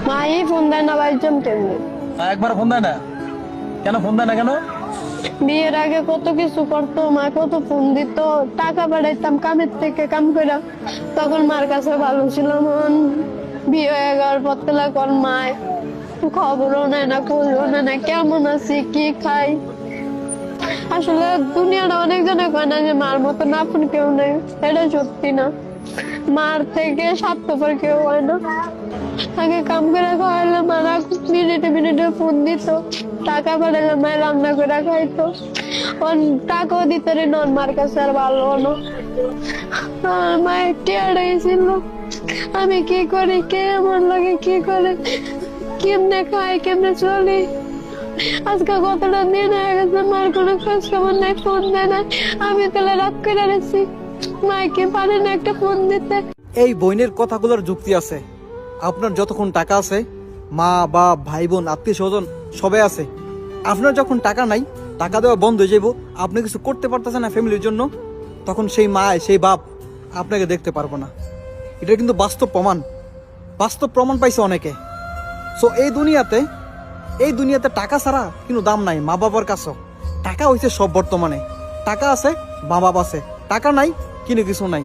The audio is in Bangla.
মাই ফোন দেয় না ভাই, তেমনি একবার ফোন দেয় না কেন? ফোন দেয় না কেন? বিয়ের আগে কত কিছু করতো, মা কত ফোন দিত, টাকা পাঠাইতাম কামের থেকে কাম করে, তখন মার কাছে ভালো ছিল। মন বিয়ে হয়ে যাওয়ার পর থেকে কোন মায় খবরও নেয় না, খোঁজও নেয় না, কেমন আছি কি খাই। আসলে দুনিয়াটা অনেক জনে কয় না যে মার মতো আপন কেউ নেই, এটা সত্যি না। মার থেকে স্বার্থপর কেউ হয় না। আগে কাম করে খাওয়াইলে মারা মিনিটে মিনিটে ফোন দিত, টাকা পাঠাইলে মায়ের রান্না করে খাইতো, টাকাও দিত রে নন মার কাছে আর ভালো হলো। আর মায়ের টিয়ারাই ছিল, আমি কি করি, কে আমার লাগে কি করে, কেমনে খাই কেমনে চলি। আজকে কতটা দিন হয়ে গেছে মার কোনো খোঁজ খবর নাই, ফোন দেয় না। আমি তাহলে রাত করে রেছি, মাইকে পারে না একটা ফোন দিতে। এই বোনের কথাগুলোর যুক্তি আছে। আপনার যতক্ষণ টাকা আছে, মা বা ভাই বোন আত্মীয় স্বজন সবাই আছে, আপনার যখন টাকা নাই, টাকা দেওয়া বন্ধ হয়ে যাবো, আপনি কিছু করতে পারতেছেন না ফ্যামিলির জন্য, তখন সেই মা সেই বাপ আপনাকে দেখতে পারবো না। এটা কিন্তু বাস্তব প্রমাণ পাইছে অনেকে। সো এই দুনিয়াতে টাকা ছাড়া কিন্তু দাম নাই মা বাবার কাছেও। টাকা হইছে সব বর্তমানে, টাকা আছে মা বাবা আছে, টাকা নাই কিন্তু কিছু নাই।